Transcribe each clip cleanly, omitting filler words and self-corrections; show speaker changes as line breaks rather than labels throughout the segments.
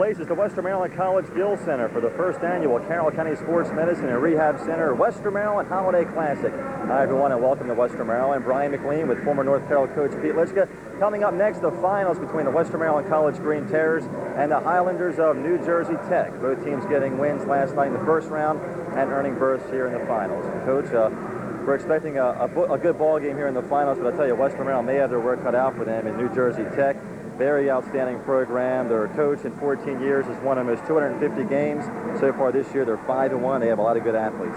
place is the Western Maryland College Gill Center for the first annual Carroll County Sports Medicine and Rehab Center Western Maryland Holiday Classic. Hi, everyone, and welcome to Western Maryland. Brian McLean with former North Carroll coach Pete Litchka. Coming up next, the finals between the Western Maryland College Green Terrors and the Highlanders of New Jersey Tech. Both teams getting wins last night in the first round and earning berths here in the finals. And Coach, we're expecting a good ball game here in the finals, but I'll tell you, Western Maryland may have their work cut out for them in New Jersey Tech. Very outstanding program. Their coach in 14 years has won almost 250 games. So far this year, they're 5-1. They have a lot of good athletes.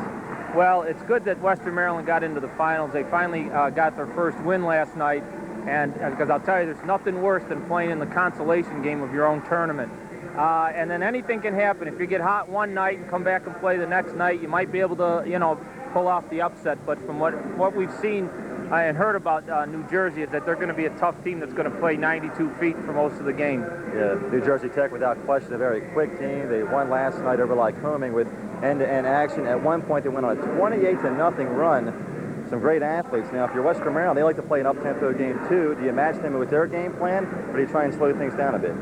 Well, it's good that Western Maryland got into the finals. They finally got their first win last night, and because I'll tell you, there's nothing worse than playing in the consolation game of your own tournament. And then anything can happen. If you get hot one night and come back and play the next night, you might be able to, pull off the upset. But from what we've seen and heard about New Jersey is that they're going to be a tough team that's going to play 92 feet for most of the game. Yeah,
New Jersey Tech, without question, a very quick team. They won last night over Lycoming with end-to-end action. At one point, they went on a 28-0 run. Some great athletes. Now, if you're Western Maryland, they like to play an up-tempo game, too. Do you match them with their game plan, or do you try and slow things down a bit?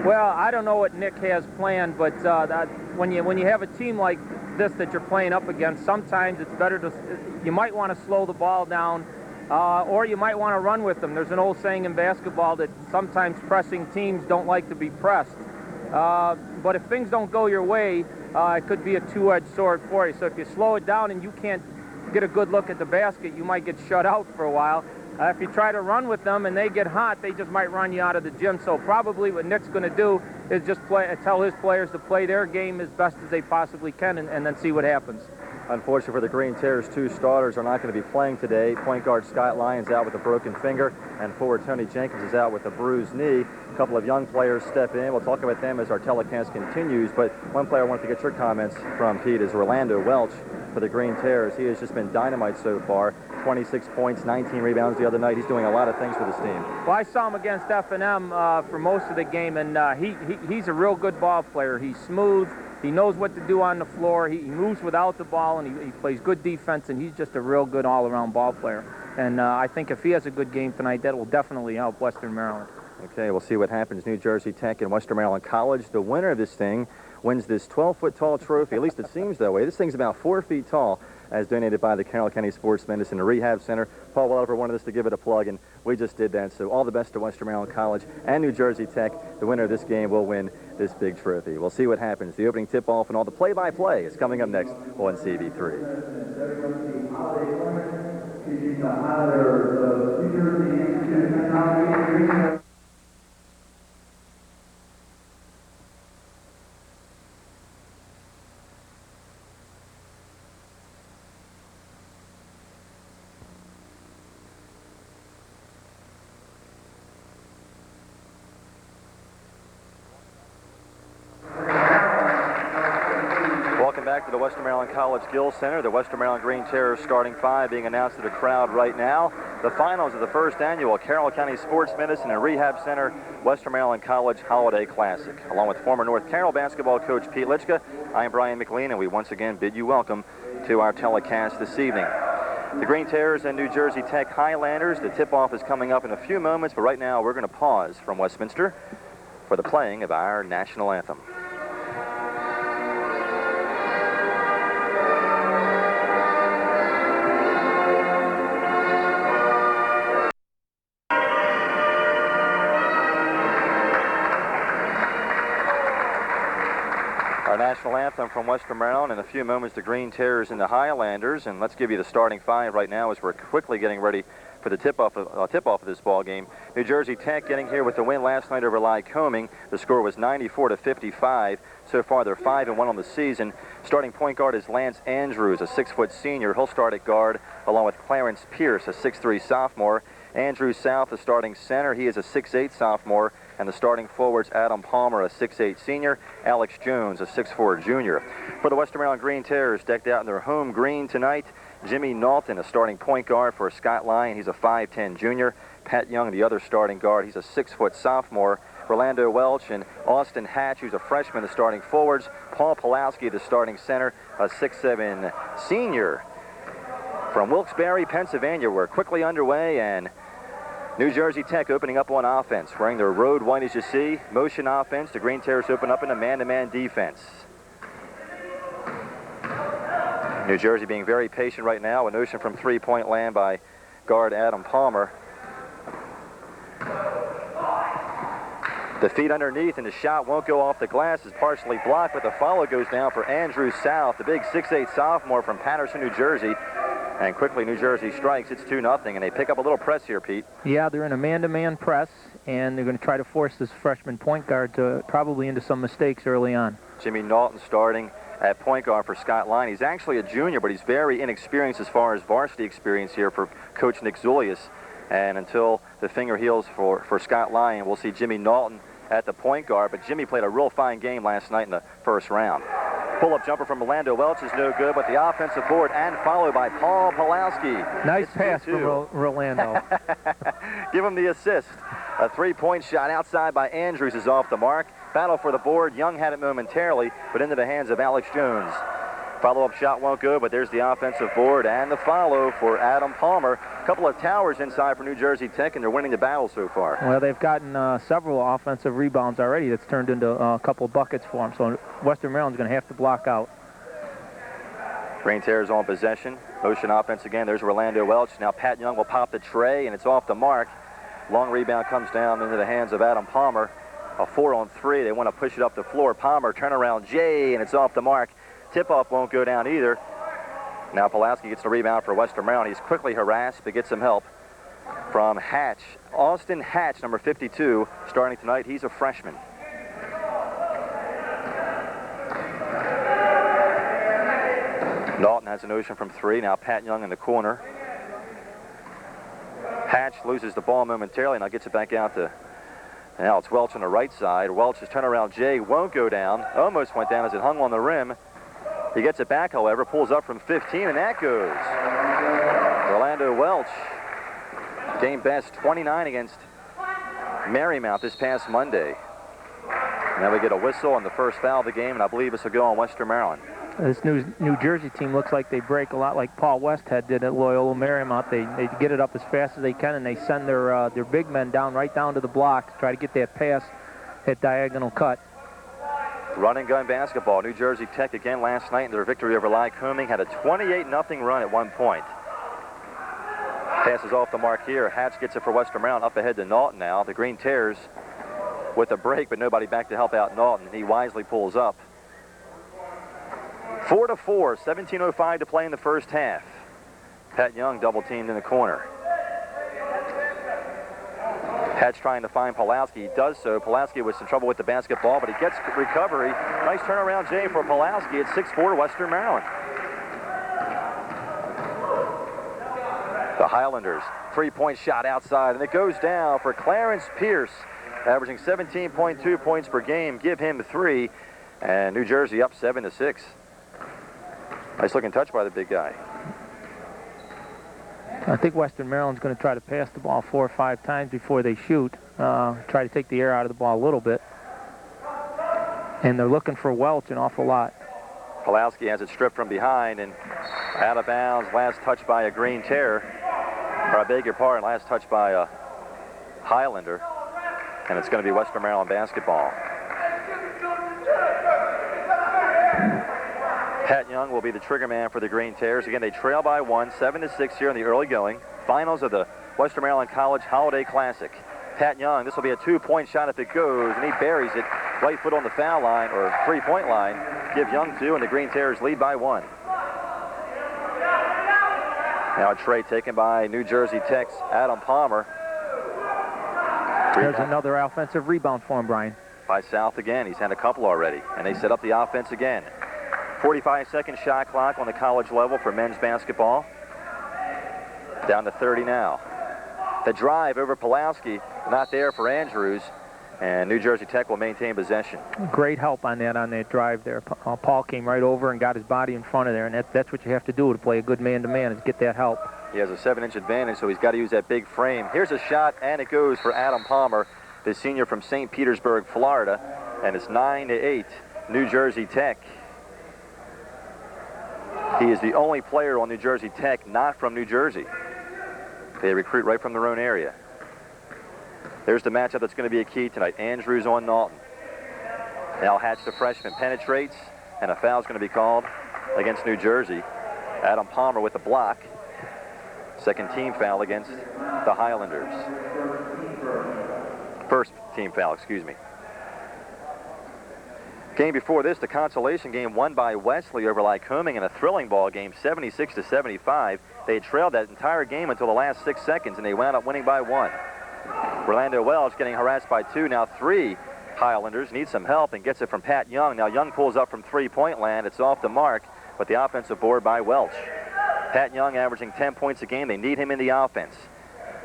Well, I don't know what Nick has planned, but when you have a team like this that you're playing up against, sometimes it's better to, you might want to slow the ball down, or you might want to run with them. There's an old saying in basketball that sometimes pressing teams don't like to be pressed. But if things don't go your way, it could be a two-edged sword for you. So if you slow it down and you can't get a good look at the basket, you might get shut out for a while. If you try to run with them and they get hot, they just might run you out of the gym. So probably what Nick's going to do is just tell his players to play their game as best as they possibly can and then see what happens.
Unfortunately for the Green Terrors, two starters are not going to be playing today. Point guard Scott Lyons out with a broken finger, and forward Tony Jenkins is out with a bruised knee. A couple of young players step in. We'll talk about them as our telecast continues, but one player I want to get your comments from, Pete, is Orlando Welch for the Green Terrors. He has just been dynamite so far. 26 points, 19 rebounds the other night. He's doing a lot of things for this team.
Well, I saw him against F&M for most of the game, and he's a real good ball player. He's smooth. He knows what to do on the floor. He moves without the ball, and he plays good defense, and he's just a real good all-around ball player. And I think if he has a good game tonight, that will definitely help Western Maryland.
Okay, we'll see what happens. New Jersey Tech and Western Maryland College. The winner of this thing wins this 12-foot-tall trophy. At least it seems that way. This thing's about 4 feet tall, as donated by the Carroll County Sports Medicine and Rehab Center. Paul Welliver wanted us to give it a plug, and we just did that. So all the best to Western Maryland College and New Jersey Tech. The winner of this game will win this big trophy. We'll see what happens. The opening tip-off and all the play-by-play is coming up next on CB3. Back to the Western Maryland College Gill Center. The Western Maryland Green Terrors starting five being announced to the crowd right now. The finals of the first annual Carroll County Sports Medicine and Rehab Center Western Maryland College Holiday Classic. Along with former North Carroll basketball coach Pete Litchka, I'm Brian McLean, and we once again bid you welcome to our telecast this evening. The Green Terrors and New Jersey Tech Highlanders. The tip-off is coming up in a few moments, but right now we're going to pause from Westminster for the playing of our national anthem. National anthem from Western Maryland. In a few moments, the Green Terrors and the Highlanders. And let's give you the starting five right now as we're quickly getting ready for the tip-off of this ball game. New Jersey Tech getting here with the win last night over Lycoming. The score was 94-55. So far, they're 5-1 on the season. Starting point guard is Lance Andrews, a 6-foot senior. He'll start at guard along with Clarence Pierce, a 6'3 sophomore. Andrew South, the starting center. He is a 6'8 sophomore. And the starting forwards, Adam Palmer, a 6'8 senior. Alex Jones, a 6'4 junior. For the Western Maryland Green Terrors, decked out in their home green tonight, Jimmy Knowlton, a starting point guard for Scott Lyon. He's a 5'10 junior. Pat Young, the other starting guard. He's a 6-foot sophomore. Orlando Welch and Austin Hatch, who's a freshman, the starting forwards. Paul Pulowski, the starting center, a 6'7 senior. From Wilkes-Barre, Pennsylvania, we're quickly underway, and New Jersey Tech opening up on offense, wearing their road white as you see. Motion offense. The Green Terrors open up in a man-to-man defense. New Jersey being very patient right now. A notion from three-point land by guard Adam Palmer. The feet underneath, and the shot won't go off the glass. Is partially blocked, but the follow goes down for Andrew South, the big 6'8" sophomore from Patterson, New Jersey. And quickly, New Jersey strikes. It's 2-0, and they pick up a little press here, Pete.
Yeah, they're in a man-to-man press, and they're going to try to force this freshman point guard to probably into some mistakes early on.
Jimmy Naughton starting at point guard for Scott Line. He's actually a junior, but he's very inexperienced as far as varsity experience here for Coach Nick Zulius. And until the finger heals for Scott Line, we'll see Jimmy Naughton at the point guard. But Jimmy played a real fine game last night in the first round. Pull-up jumper from Orlando Welch is no good, but the offensive board and followed by Paul Pulowski.
Nice pass from Orlando.
Give him the assist. A three-point shot outside by Andrews is off the mark. Battle for the board. Young had it momentarily, but into the hands of Alex Jones. Follow-up shot won't go, but there's the offensive board and the follow for Adam Palmer. A couple of towers inside for New Jersey Tech, and they're winning the battle so far.
Well, they've gotten several offensive rebounds already. That's turned into a couple of buckets for them. So Western Maryland's going to have to block out.
Green Terrors on possession. Motion offense again. There's Orlando Welch. Now Pat Young will pop the tray, and it's off the mark. Long rebound comes down into the hands of Adam Palmer. A 4-on-3. They want to push it up the floor. Palmer, turnaround J, and it's off the mark. Tip-off won't go down either. Now Pulaski gets the rebound for Western Maryland. He's quickly harassed, but gets some help from Hatch. Austin Hatch, number 52, starting tonight. He's a freshman. Naughton has a notion from three. Now Pat Young in the corner. Hatch loses the ball momentarily. Now gets it back out to... Now it's Welch on the right side. Welch's turnaround J won't go down. Almost went down as it hung on the rim. He gets it back, however, pulls up from 15, and that goes. Orlando Welch, game best 29 against Marymount this past Monday. Now we get a whistle on the first foul of the game, and I believe this will go on Western Maryland.
This New Jersey team looks like they break a lot like Paul Westhead did at Loyola Marymount. They get it up as fast as they can, and they send their big men down right down to the block to try to get that pass, that diagonal cut.
Run and gun basketball. New Jersey Tech again last night in their victory over Lycoming had a 28-0 run at one point. Passes off the mark here. Hatch gets it for Western Maryland. Up ahead to Naughton now. The Green Terrors with a break, but nobody back to help out Naughton. He wisely pulls up. 4-4, 17:05 to play in the first half. Pat Young double teamed in the corner. Hatch trying to find Pulowski. He does so. Pulowski with some trouble with the basketball, but he gets recovery. Nice turnaround J for Pulowski at 6'4", Western Maryland. The Highlanders, three-point shot outside, and it goes down for Clarence Pierce, averaging 17.2 points per game. Give him 3, and New Jersey up 7-6. Nice looking touch by the big guy.
I think Western Maryland's going to try to pass the ball 4 or 5 times before they shoot. Try to take the air out of the ball a little bit. And they're looking for Welch an awful lot.
Pulowski has it stripped from behind and out of bounds. Last touch by a Green Terror. Or I beg your pardon, last touch by a Highlander. And it's going to be Western Maryland basketball. Pat Young will be the trigger man for the Green Terrors. Again, they trail by 1, 7-6 here in the early going. Finals of the Western Maryland College Holiday Classic. Pat Young, this will be a 2-point shot if it goes, and he buries it right foot on the foul line, or 3-point line. Give Young 2, and the Green Terrors lead by 1. Now a tray taken by New Jersey Tech's Adam Palmer.
There's another offensive rebound for him, Brian.
By South again. He's had a couple already, and they set up the offense again. 45-second shot clock on the college level for men's basketball. Down to 30 now. The drive over Pulowski, not there for Andrews, and New Jersey Tech will maintain possession.
Great help on that drive there. Paul came right over and got his body in front of there, and that's what you have to do to play a good man-to-man, is get that help. He
has a 7-inch advantage, so he's got to use that big frame. Here's a shot, and it goes for Adam Palmer, the senior from St. Petersburg, Florida, and it's 9-8, New Jersey Tech. He is the only player on New Jersey Tech not from New Jersey. They recruit right from their own area. There's the matchup that's going to be a key tonight. Andrews on Naughton. Now Hatch, the freshman, penetrates, and a foul's going to be called against New Jersey. Adam Palmer with the block. Second team foul against the Highlanders. First team foul, excuse me. Game before this, the consolation game won by Wesley over Lycoming in a thrilling ball game, 76-75. They had trailed that entire game until the last 6 seconds, and they wound up winning by 1. Orlando Welch getting harassed by 2, now 3 Highlanders. Needs some help and gets it from Pat Young. Now Young pulls up from three-point land. It's off the mark, but the offensive board by Welch. Pat Young averaging 10 points a game. They need him in the offense.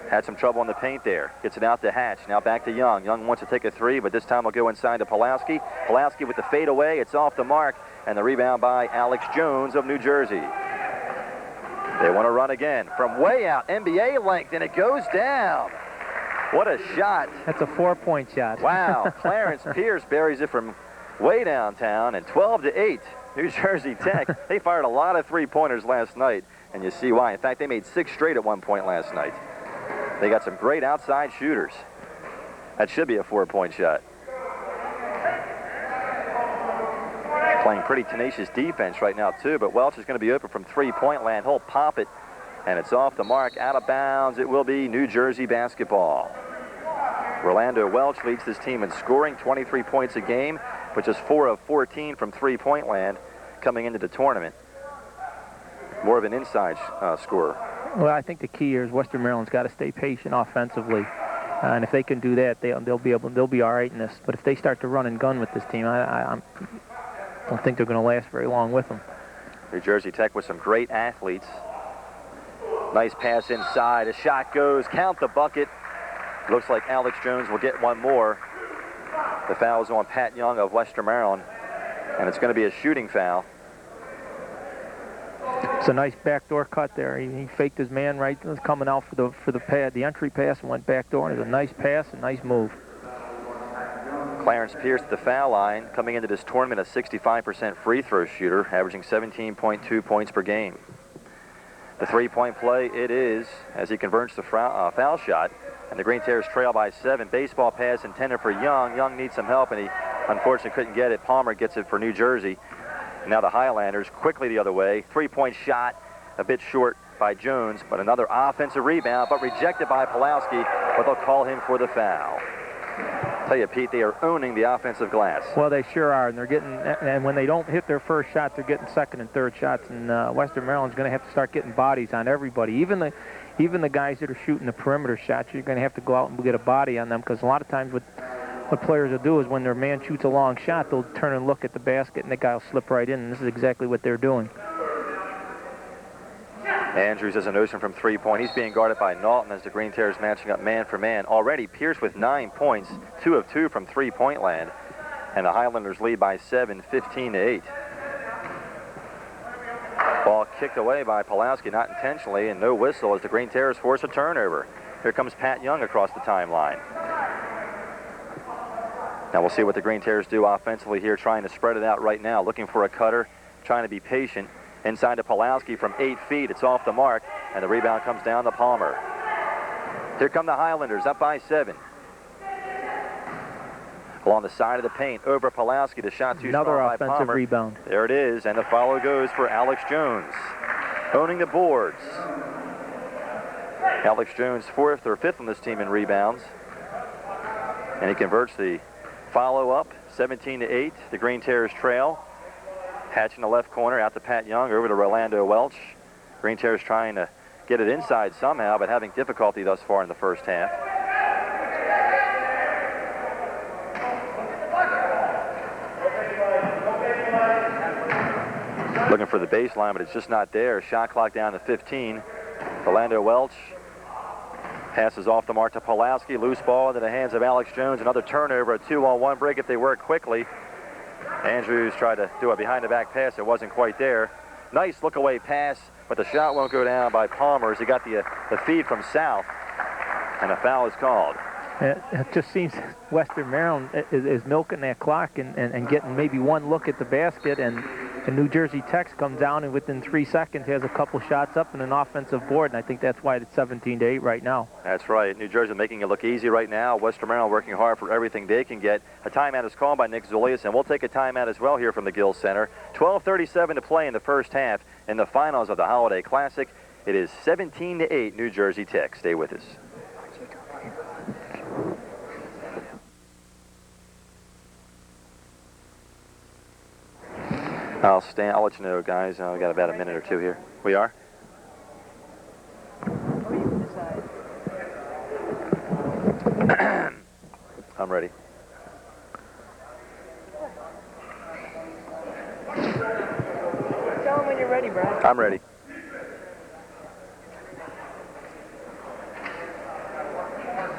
Had some trouble in the paint there. Gets it out to Hatch. Now back to Young. Young wants to take a 3, but this time will go inside to Pulaski. Pulaski with the fade away. It's off the mark, and the rebound by Alex Jones of New Jersey. They want to run again from way out. NBA length, and it goes down. What a shot.
That's a 4-point shot.
Wow. Clarence Pierce buries it from way downtown, and 12-8. New Jersey Tech. They fired a lot of three-pointers last night, and you see why. In fact, they made 6 straight at one point last night. They got some great outside shooters. That should be a 4-point shot. Playing pretty tenacious defense right now, too, but Welch is going to be open from three-point land. He'll pop it, and it's off the mark. Out of bounds. It will be New Jersey basketball. Orlando Welch leads this team in scoring, 23 points a game, which is 4 of 14 from three-point land coming into the tournament. More of an inside scorer.
Well, I think the key here is Western Maryland's got to stay patient offensively, and if they can do that, they'll be all right in this. But if they start to run and gun with this team, I don't think they're going to last very long with them.
New Jersey Tech with some great athletes. Nice pass inside. A shot goes. Count the bucket. Looks like Alex Jones will get one more. The foul is on Pat Young of Western Maryland, and it's going to be a shooting foul.
It's a nice backdoor cut there. He faked his man right coming out for the pad, the entry pass, and went backdoor. And it's a nice pass, a nice move.
Clarence Pierce at the foul line, coming into this tournament a 65% free throw shooter, averaging 17.2 points per game. The three-point play it is as he converts the foul shot, and the Green Terrors trail by 7. Baseball pass intended for Young. Young needs some help, and he unfortunately couldn't get it. Palmer gets it for New Jersey. Now the Highlanders quickly the other way. Three-point shot, a bit short by Jones, but another offensive rebound, but rejected by Pulaski, but they'll call him for the foul. Tell you, Pete, they are owning the offensive glass.
Well, they sure are, and they're getting. And when they don't hit their first shot, they're getting second and third shots. And Western Maryland's going to have to start getting bodies on everybody, even the guys that are shooting the perimeter shots. You're going to have to go out and get a body on them, because a lot of times what players will do is when their man shoots a long shot, they'll turn and look at the basket, and the guy will slip right in. And this is exactly what they're doing.
Andrews has a notion from three-point. He's being guarded by Naughton as the Green Terrors matching up man for man. Already Pierce with 9 points, 2 of 2 from three-point land. And the Highlanders lead by 7, 15-8. Ball kicked away by Pulaski, not intentionally, and no whistle as the Green Terrors force a turnover. Here comes Pat Young across the timeline. Now we'll see what the Green Terrors do offensively here, trying to spread it out right now, looking for a cutter, trying to be patient. Inside to Pulaski from 8 feet. It's off the mark, and the rebound comes down to Palmer. Here come the Highlanders, up by 7. Along the side of the paint, over Pulaski. The shot too strong by Palmer.
Another offensive rebound.
There it is, and the follow goes for Alex Jones. Owning the boards. Alex Jones 4th or 5th on this team in rebounds. And he converts the follow-up, 17-8. The Green Terrors trail. Hatch in the left corner, out to Pat Young, over to Orlando Welch. Green Terrors trying to get it inside somehow, but having difficulty thus far in the first half. Looking for the baseline, but it's just not there. Shot clock down to 15. Orlando Welch passes off the mark to Pulaski. Loose ball into the hands of Alex Jones. Another turnover, a 2-on-1 break if they work quickly. Andrews tried to do a behind-the-back pass. It wasn't quite there. Nice look-away pass, but the shot won't go down by Palmer as he got the feed from South, and a foul is called.
It just seems Western Maryland is milking that clock and getting maybe one look at the basket, and And New Jersey Tech comes down and within 3 seconds has a couple shots up and an offensive board, and I think that's why it's 17-8 right now.
That's right. New Jersey making it look easy right now. Western Maryland working hard for everything they can get. A timeout is called by Nick Zulius, and we'll take a timeout as well here from the Gill Center. 12:37 to play in the first half in the finals of the Holiday Classic. It is 17-8 New Jersey Tech. Stay with us. I'll let you know, guys. We got about a minute or two here. We are? I'm ready.
Tell him when you're ready, Brad.
I'm ready.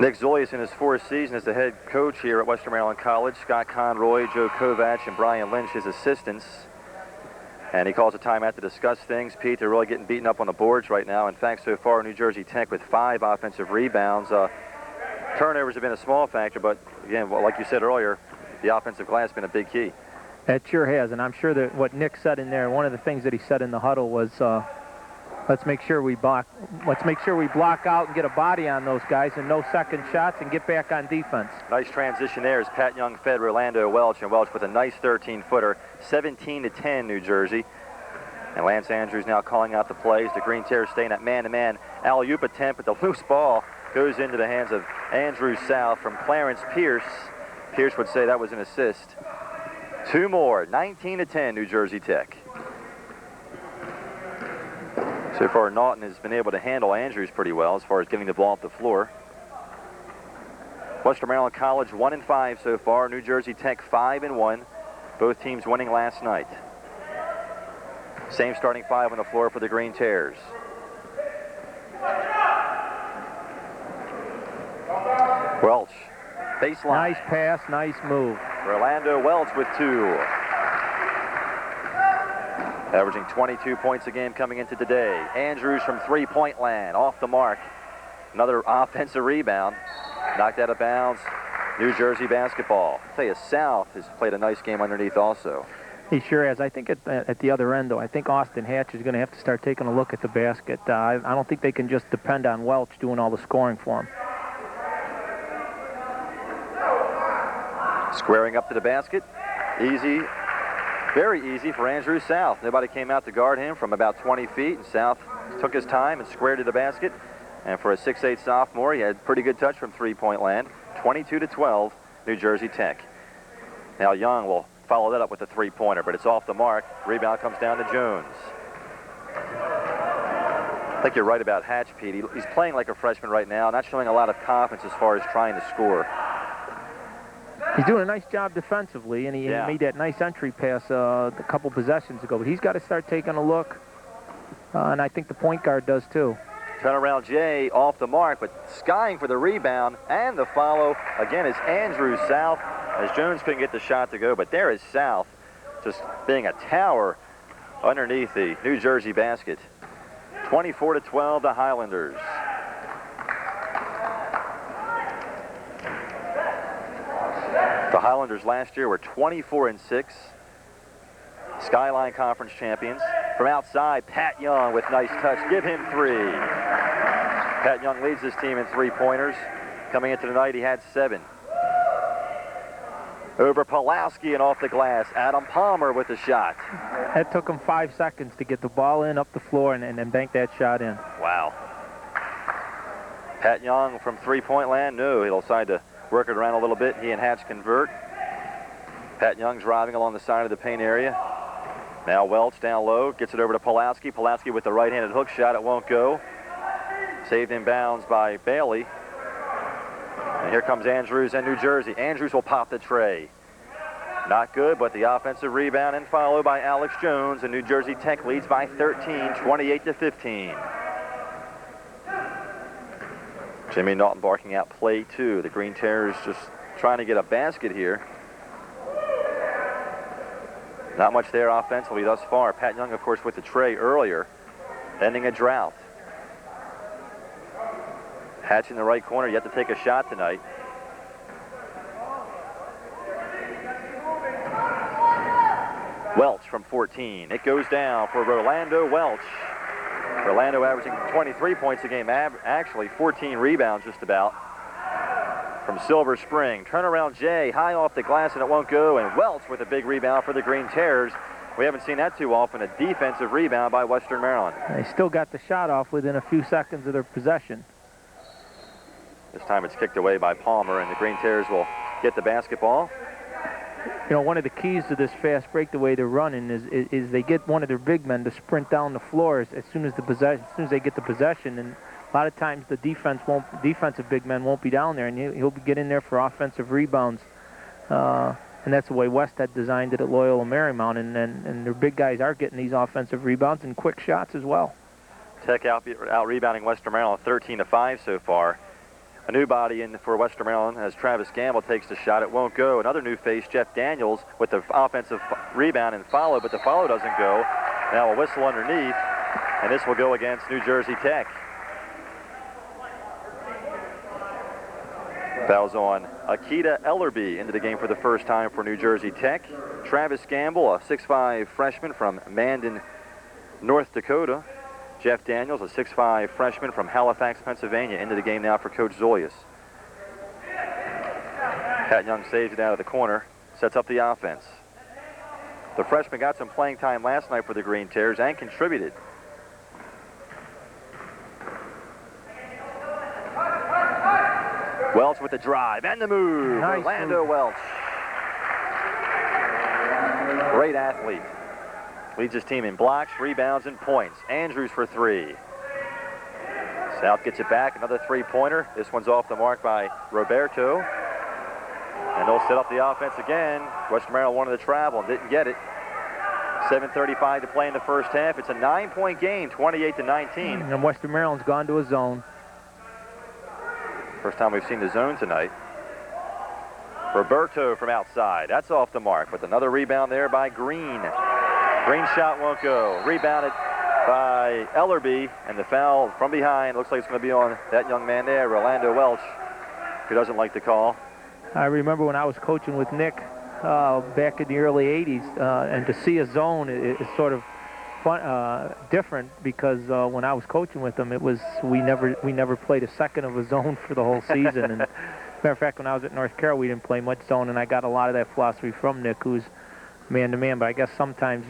Nick Zulius in his fourth season as the head coach here at Western Maryland College. Scott Conroy, Joe Kovach, and Brian Lynch, his assistants. And he calls a timeout to discuss things. Pete, they're really getting beaten up on the boards right now. In fact, so far, New Jersey Tech with 5 offensive rebounds. Turnovers have been a small factor, but again, well, like you said earlier, the offensive glass has been a big key.
It sure has, and I'm sure that what Nick said in there, one of the things that he said in the huddle was, let's make sure we block out and get a body on those guys and no second shots and get back on defense.
Nice transition there as Pat Young fed Rolando Welch, and Welch with a nice 13-footer, 17-10 New Jersey. And Lance Andrews now calling out the plays. The Green Terrors staying at man-to-man alley-oop attempt, but the loose ball goes into the hands of Andrew South from Clarence Pierce. Pierce would say that was an assist. 2 more, 19-10 New Jersey Tech. So far, Naughton has been able to handle Andrews pretty well as far as getting the ball off the floor. Western Maryland College 1-5 so far. New Jersey Tech 5-1. Both teams winning last night. Same starting 5 on the floor for the Green Terrors. Welch, baseline.
Nice pass, nice move.
Rolando Welch with 2. Averaging 22 points a game coming into today. Andrews from three-point land, off the mark. Another offensive rebound. Knocked out of bounds. New Jersey basketball. I'll tell you, South has played a nice game underneath also.
He sure has. I think at the other end, though, I think Austin Hatch is going to have to start taking a look at the basket. I don't think they can just depend on Welch doing all the scoring for him.
Squaring up to the basket. Easy. Very easy for Andrew South. Nobody came out to guard him from about 20 feet, and South took his time and squared to the basket. And for a 6'8 sophomore, he had pretty good touch from three-point land. 22-12, New Jersey Tech. Now Young will follow that up with a three-pointer, but it's off the mark. Rebound comes down to Jones. I think you're right about Hatch, Pete. He's playing like a freshman right now, not showing a lot of confidence as far as trying to score.
He's doing a nice job defensively, and he made that nice entry pass a couple possessions ago. But he's got to start taking a look, and I think the point guard does too.
Turnaround Jay off the mark, but skying for the rebound and the follow again is Andrew South, as Jones couldn't get the shot to go. But there is South just being a tower underneath the New Jersey basket. 24-12, the Highlanders. The Highlanders last year were 24-6, Skyline Conference champions. From outside, Pat Young with nice touch. Give him 3. Pat Young leads his team in three-pointers. Coming into the night, he had 7. Over Pulaski and off the glass. Adam Palmer with the shot.
That took him 5 seconds to get the ball in up the floor and then bank that shot in.
Wow. Pat Young from three-point land. No, he'll decide to work it around a little bit. He and Hatch convert. Pat Young driving along the side of the paint area. Now Welch down low, gets it over to Pulaski. Pulaski with the right-handed hook shot. It won't go. Saved in bounds by Bailey. And here comes Andrews and New Jersey. Andrews will pop the tray. Not good, but the offensive rebound and follow by Alex Jones. And New Jersey Tech leads by 13, 28-15. Jimmy Naughton barking out play 2. The Green Terrors just trying to get a basket here. Not much there offensively thus far. Pat Young, of course, with the tray earlier, ending a drought. Hatch in the right corner, yet to take a shot tonight. Welch from 14. It goes down for Rolando Welch. Rolando averaging 23 points a game, actually 14 rebounds just about. From Silver Spring. Turnaround Jay, high off the glass, and it won't go. And Welch with a big rebound for the Green Terrors. We haven't seen that too often, a defensive rebound by Western Maryland.
They still got the shot off within a few seconds of their possession.
This time it's kicked away by Palmer, and the Green Terrors will get the basketball.
You know, one of the keys to this fast break, the way they're running, is they get one of their big men to sprint down the floors as soon as they get the possession, and a lot of times the defensive big men won't be down there, and he'll get in there for offensive rebounds. And that's the way West had designed it at Loyola Marymount, and their big guys are getting these offensive rebounds and quick shots as well.
Tech out rebounding Western Maryland 13-5 so far. A new body in for Western Maryland as Travis Gamble takes the shot. It won't go. Another new face, Jeff Daniels, with the offensive rebound and follow, but the follow doesn't go. Now a whistle underneath, and this will go against New Jersey Tech. Fouls on Akita Ellerby into the game for the first time for New Jersey Tech. Travis Gamble, a 6'5 freshman from Mandan, North Dakota. Jeff Daniels, a 6'5 freshman from Halifax, Pennsylvania, into the game now for Coach Zolius. Pat Young saves it out of the corner, sets up the offense. The freshman got some playing time last night for the Green Terrors and contributed. Welch with the drive and the move.
Nice
Orlando
move.
Welch. Great athlete. Leads his team in blocks, rebounds, and points. Andrews for three. South gets it back, another three-pointer. This one's off the mark by Roberto. And they'll set up the offense again. Western Maryland wanted to travel and didn't get it. 7:35 to play in the first half. It's a 9-point game, 28-19.
And Western Maryland's gone to a zone.
First time we've seen the zone tonight. Roberto from outside. That's off the mark with another rebound there by Green. Green shot won't go. Rebounded by Ellerby, and the foul from behind looks like it's going to be on that young man there, Rolando Welch, who doesn't like the call.
I remember when I was coaching with Nick back in the early 80s, and to see a zone is sort of fun, different, because when I was coaching with him, it was we never played a second of a zone for the whole season. And matter of fact, when I was at North Carolina, we didn't play much zone, and I got a lot of that philosophy from Nick, who's man-to-man. But I guess sometimes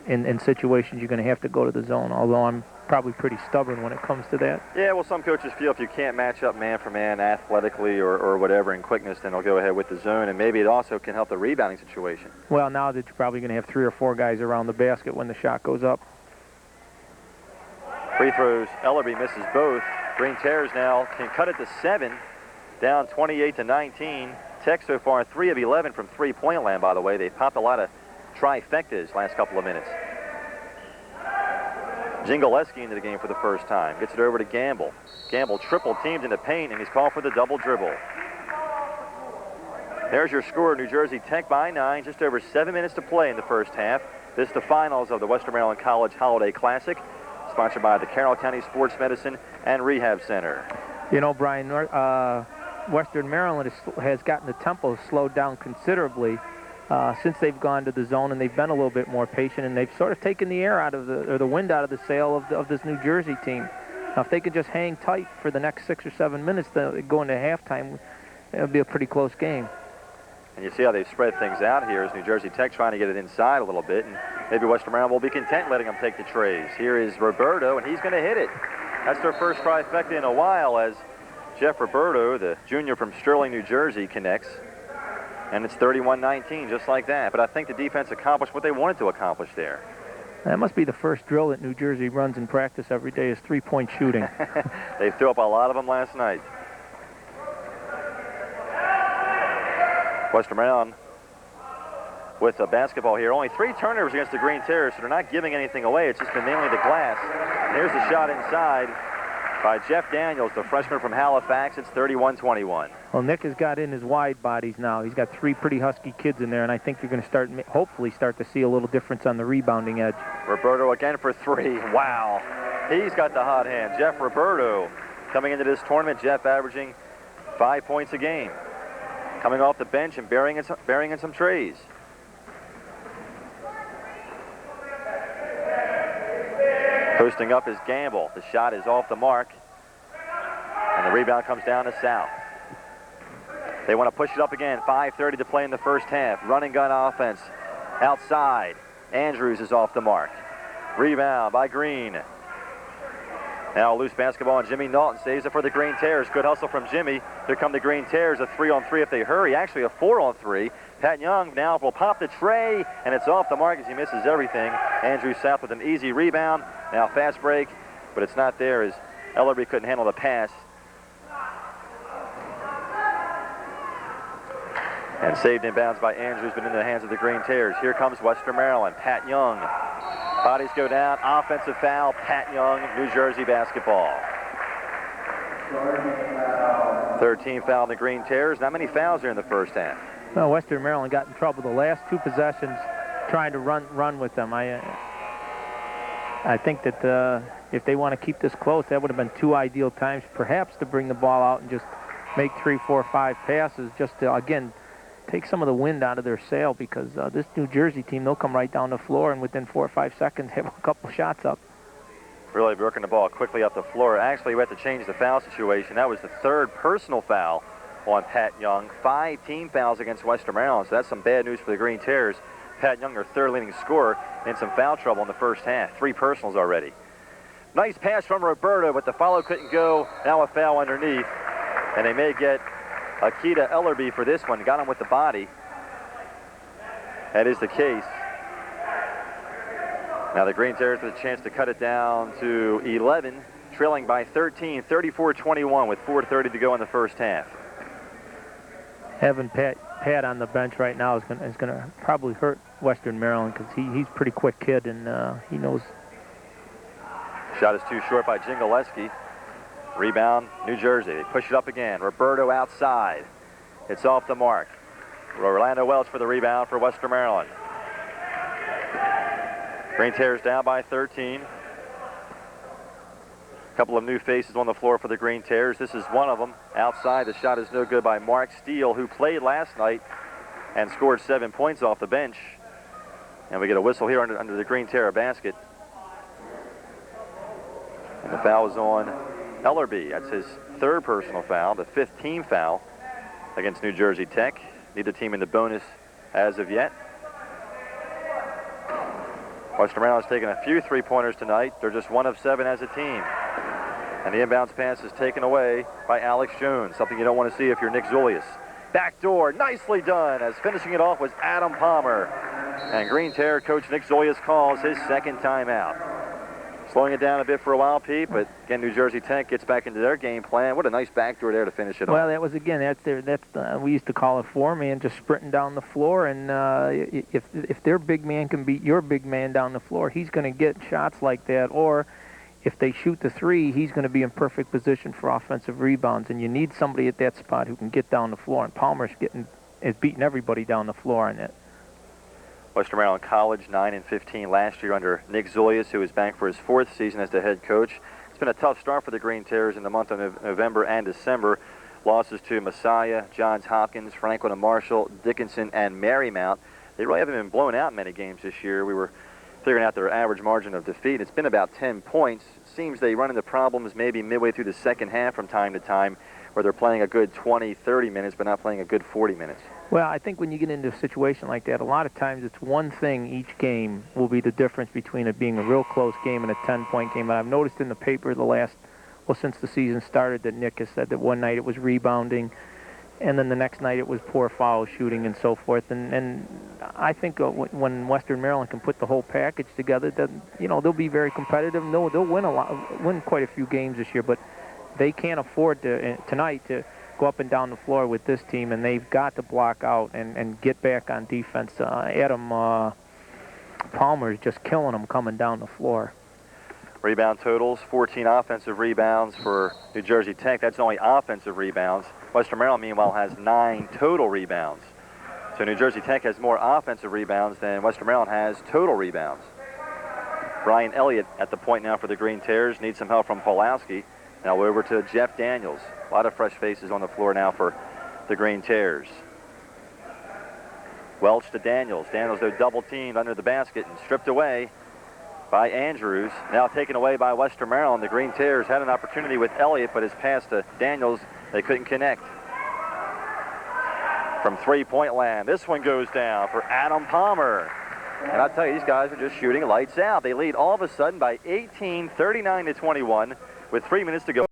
in situations you're going to have to go to the zone, although I'm probably pretty stubborn when it comes to that.
Yeah, well, some coaches feel if you can't match up man for man athletically or whatever in quickness, then they'll go ahead with the zone, and maybe it also can help the rebounding situation.
Well, now that you're probably going to have 3 or 4 guys around the basket when the shot goes up.
Free throws, Ellerby misses both. Green Terrors now can cut it to 7, down 28-19. Tech so far 3 of 11 from three-point land, by the way. They've popped a lot of trifectas last couple of minutes. Jingaleski into the game for the first time. Gets it over to Gamble. Gamble triple teamed in the paint, and he's called for the double dribble. There's your score. New Jersey Tech by 9. Just over 7 minutes to play in the first half. This is the finals of the Western Maryland College Holiday Classic, sponsored by the Carroll County Sports Medicine and Rehab Center.
You know, Brian, Western Maryland has gotten the tempo slowed down considerably since they've gone to the zone, and they've been a little bit more patient, and they've sort of taken the air out of the wind out of the sail of this New Jersey team. Now, if they could just hang tight for the next 6 or 7 minutes, going to halftime, it'll be a pretty close game.
And you see how they've spread things out here as New Jersey Tech trying to get it inside a little bit, and maybe Western Maryland will be content letting them take the trays. Here is Roberto, and he's going to hit it. That's their first trifecta in a while as Jeff Roberto, the junior from Sterling, New Jersey, connects. And it's 31-19, just like that. But I think the defense accomplished what they wanted to accomplish there.
That must be the first drill that New Jersey runs in practice every day is three-point shooting.
They threw up a lot of them last night. Western Maryland with a basketball here. Only 3 turnovers against the Green Terrors, so they're not giving anything away. It's just been mainly the glass. And here's the shot inside by Jeff Daniels, the freshman from Halifax. It's 31-21.
Well, Nick has got in his wide bodies now. He's got 3 pretty husky kids in there, and I think you're going to hopefully start to see a little difference on the rebounding edge.
Roberto again for 3. Wow. He's got the hot hand. Jeff Roberto coming into this tournament. Jeff averaging 5 points a game. Coming off the bench and bearing in some trays. Posting up is Gamble. The shot is off the mark. And the rebound comes down to South. They want to push it up again. 5:30 to play in the first half. Running gun offense. Outside. Andrews is off the mark. Rebound by Green. Now a loose basketball, and Jimmy Naughton saves it for the Green Terrors. Good hustle from Jimmy. Here come the Green Terrors. A 3-on-3 if they hurry. Actually a 4-on-3. Pat Young now will pop the tray, and it's off the mark as he misses everything. Andrew South with an easy rebound. Now fast break, but it's not there as Ellerby couldn't handle the pass. And saved in bounds by Andrews, but into the hands of the Green Terrors. Here comes Western Maryland. Pat Young. Bodies go down. Offensive foul. Pat Young, New Jersey basketball. 13 foul on the Green Terrors. Not many fouls here in the first half.
Well, Western Maryland got in trouble the last two possessions trying to run with them. I think that if they want to keep this close, that would have been two ideal times perhaps to bring the ball out and just make 3, 4, 5 passes just to, again, take some of the wind out of their sail, because this New Jersey team, they'll come right down the floor and within 4 or 5 seconds have a couple shots up.
Really working the ball quickly up the floor. Actually, we had to change the foul situation. That was the third personal foul on Pat Young. 5 team fouls against Western Maryland, so that's some bad news for the Green Terrors. Pat Young, their third leading scorer, in some foul trouble in the first half. 3 personals already. Nice pass from Roberto, but the follow couldn't go. Now a foul underneath, and they may get Akita Ellerby for this one. Got him with the body. That is the case. Now the Green Terrors with a chance to cut it down to 11, trailing by 13, 34-21 with 4:30 to go in the first half.
Having Pat on the bench right now is going to probably hurt Western Maryland, because he's a pretty quick kid, and he knows.
Shot is too short by Jingaleski. Rebound, New Jersey. They push it up again. Roberto outside. It's off the mark. Orlando Welch for the rebound for Western Maryland. Green Terrors down by 13. A couple of new faces on the floor for the Green Terrors. This is one of them. Outside, the shot is no good by Mark Steele, who played last night and scored 7 points off the bench. And we get a whistle here under the Green Terror basket. And the foul is on Ellerby. That's his third personal foul, the 5th team foul against New Jersey Tech. Neither team in the bonus as of yet. Western Maryland's taken a few 3-pointers tonight. They're just 1 of 7 as a team. And the inbounds pass is taken away by Alex Jones, something you don't want to see if you're Nick Zulius. Backdoor, nicely done, as finishing it off was Adam Palmer. And Green Terror coach Nick Zulius calls his second timeout. Slowing it down a bit for a while, Pete, but again, New Jersey Tech gets back into their game plan. What a nice backdoor there to finish it off.
Well, that was, again, we used to call it 4-man, just sprinting down the floor, and if their big man can beat your big man down the floor, he's going to get shots like that, or if they shoot the 3, he's going to be in perfect position for offensive rebounds, and you need somebody at that spot who can get down the floor, and Palmer's is beating everybody down the floor on it.
Western Maryland College 9-15 last year under Nick Zulius, who is back for his 4th season as the head coach. It's been a tough start for the Green Terrors in the month of November and December. Losses to Messiah, Johns Hopkins, Franklin and Marshall, Dickinson, and Marymount. They really haven't been blown out in many games this year. We were figuring out their average margin of defeat. It's been about 10 points. It seems they run into problems maybe midway through the second half from time to time, where they're playing a good 20, 30 minutes, but not playing a good 40 minutes.
Well, I think when you get into a situation like that, a lot of times it's one thing each game will be the difference between it being a real close game and a 10-point game. And I've noticed in the paper since the season started, that Nick has said that one night it was rebounding, and then the next night it was poor foul shooting and so forth. And I think when Western Maryland can put the whole package together, then they'll be very competitive. And they'll win quite a few games this year, but they can't afford tonight to go up and down the floor with this team, and they've got to block out and get back on defense. Adam Palmer is just killing them coming down the floor.
Rebound totals, 14 offensive rebounds for New Jersey Tech. That's only offensive rebounds. Western Maryland, meanwhile, has 9 total rebounds. So New Jersey Tech has more offensive rebounds than Western Maryland has total rebounds. Brian Elliott at the point now for the Green Terrors. Needs some help from Pawlowski. Now over to Jeff Daniels. A lot of fresh faces on the floor now for the Green Terrors. Welch to Daniels. Daniels, though, double-teamed under the basket and stripped away. by Andrews. Now taken away by Western Maryland. The Green Terrors had an opportunity with Elliott, but his pass to Daniels, they couldn't connect. From three-point land, this one goes down for Adam Palmer. And I'll tell you, these guys are just shooting lights out. They lead all of a sudden by 18, 39-21, with 3 minutes to go.